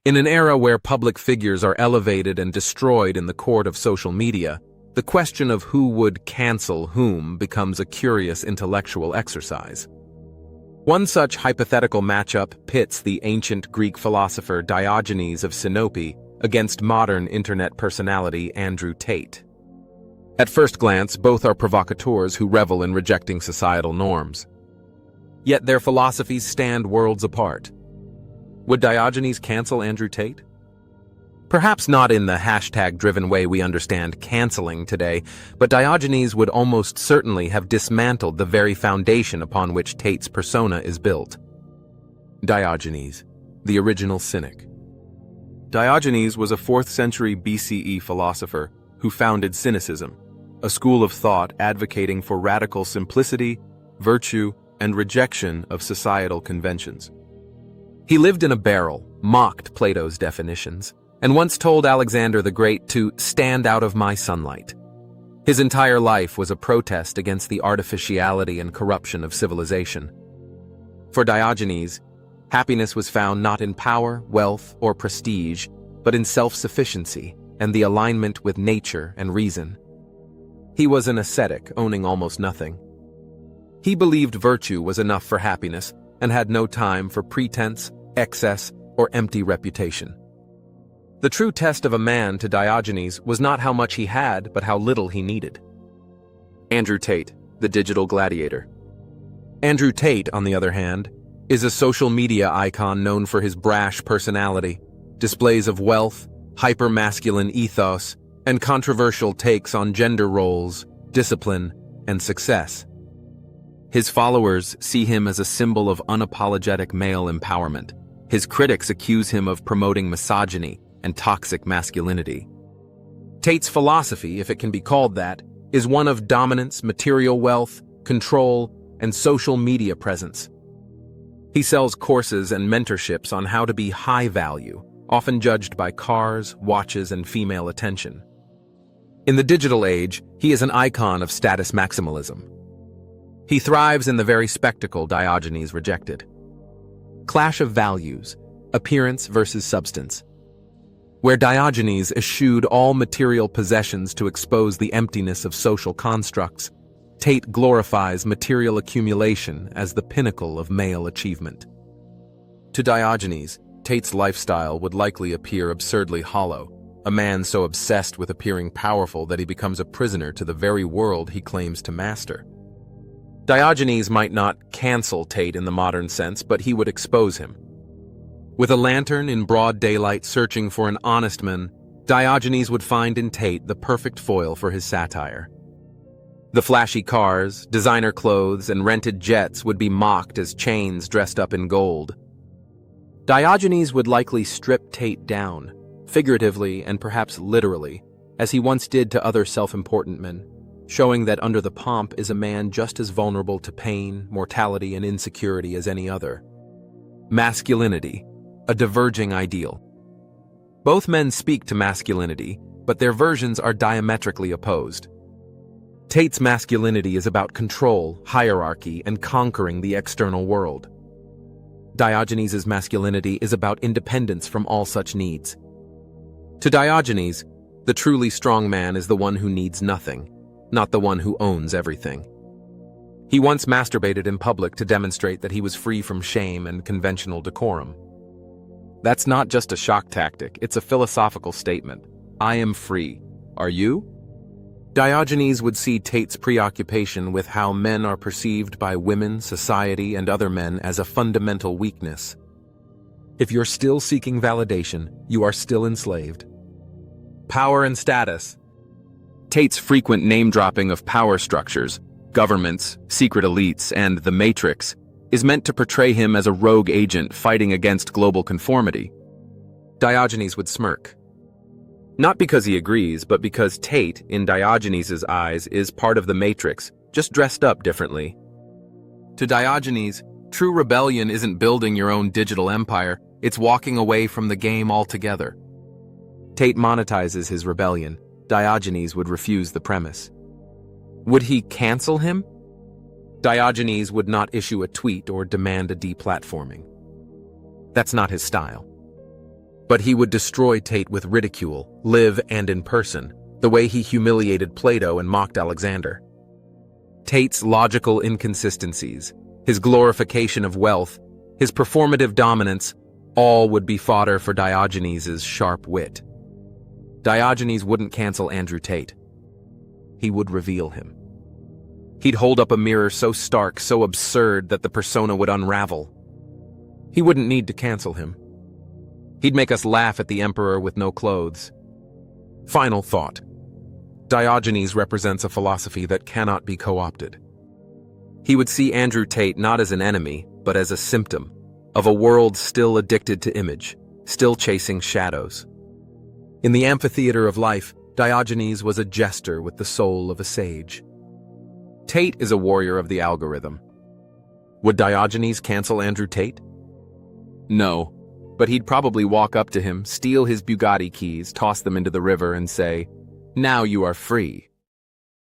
In an era where public figures are elevated and destroyed in the court of social media, the question of who would cancel whom becomes a curious intellectual exercise. One such hypothetical matchup pits the ancient Greek philosopher Diogenes of Sinope against modern internet personality Andrew Tate. At first glance, both are provocateurs who revel in rejecting societal norms. Yet their philosophies stand worlds apart. Would Diogenes cancel Andrew Tate? Perhaps not in the hashtag-driven way we understand canceling today, but Diogenes would almost certainly have dismantled the very foundation upon which Tate's persona is built. Diogenes, the original cynic. Diogenes was a 4th century BCE philosopher who founded cynicism, a school of thought advocating for radical simplicity, virtue, and rejection of societal conventions. He lived in a barrel, mocked Plato's definitions, and once told Alexander the Great to stand out of my sunlight. His entire life was a protest against the artificiality and corruption of civilization. For Diogenes, happiness was found not in power, wealth, or prestige, but in self-sufficiency and the alignment with nature and reason. He was an ascetic, owning almost nothing. He believed virtue was enough for happiness and had no time for pretense, excess, or empty reputation. The true test of a man to Diogenes was not how much he had, but how little he needed. Andrew Tate, the digital gladiator. Andrew Tate, on the other hand, is a social media icon known for his brash personality, displays of wealth, hyper-masculine ethos, and controversial takes on gender roles, discipline, and success. His followers see him as a symbol of unapologetic male empowerment. His critics accuse him of promoting misogyny and toxic masculinity. Tate's philosophy, if it can be called that, is one of dominance, material wealth, control, and social media presence. He sells courses and mentorships on how to be high value, often judged by cars, watches, and female attention. In the digital age, he is an icon of status maximalism. He thrives in the very spectacle Diogenes rejected. Clash of values, appearance versus substance. Where Diogenes eschewed all material possessions to expose the emptiness of social constructs, Tate glorifies material accumulation as the pinnacle of male achievement. To Diogenes, Tate's lifestyle would likely appear absurdly hollow, a man so obsessed with appearing powerful that he becomes a prisoner to the very world he claims to master. Diogenes might not cancel Tate in the modern sense, but he would expose him. With a lantern in broad daylight searching for an honest man, Diogenes would find in Tate the perfect foil for his satire. The flashy cars, designer clothes, and rented jets would be mocked as chains dressed up in gold. Diogenes would likely strip Tate down, figuratively and perhaps literally, as he once did to other self-important men, showing that under the pomp is a man just as vulnerable to pain, mortality, and insecurity as any other. Masculinity, a diverging ideal. Both men speak to masculinity, but their versions are diametrically opposed. Tate's masculinity is about control, hierarchy, and conquering the external world. Diogenes' masculinity is about independence from all such needs. To Diogenes, the truly strong man is the one who needs nothing, not the one who owns everything. He once masturbated in public to demonstrate that he was free from shame and conventional decorum. That's not just a shock tactic, it's a philosophical statement. I am free. Are you? Diogenes would see Tate's preoccupation with how men are perceived by women, society, and other men as a fundamental weakness. If you're still seeking validation, you are still enslaved. Power and status. Tate's frequent name-dropping of power structures, governments, secret elites, and the Matrix is meant to portray him as a rogue agent fighting against global conformity. Diogenes would smirk. Not because he agrees, but because Tate, in Diogenes' eyes, is part of the Matrix, just dressed up differently. To Diogenes, true rebellion isn't building your own digital empire, it's walking away from the game altogether. Tate monetizes his rebellion. Diogenes would refuse the premise. Would he cancel him? Diogenes would not issue a tweet or demand a deplatforming. That's not his style. But he would destroy Tate with ridicule, live and in person, the way he humiliated Plato and mocked Alexander. Tate's logical inconsistencies, his glorification of wealth, his performative dominance, all would be fodder for Diogenes' sharp wit. Diogenes wouldn't cancel Andrew Tate. He would reveal him. He'd hold up a mirror so stark, so absurd that the persona would unravel. He wouldn't need to cancel him. He'd make us laugh at the emperor with no clothes. Final thought. Diogenes represents a philosophy that cannot be co-opted. He would see Andrew Tate not as an enemy, but as a symptom of a world still addicted to image, still chasing shadows. In the amphitheater of life, Diogenes was a jester with the soul of a sage. Tate is a warrior of the algorithm. Would Diogenes cancel Andrew Tate? No, but he'd probably walk up to him, steal his Bugatti keys, toss them into the river, and say, "Now you are free."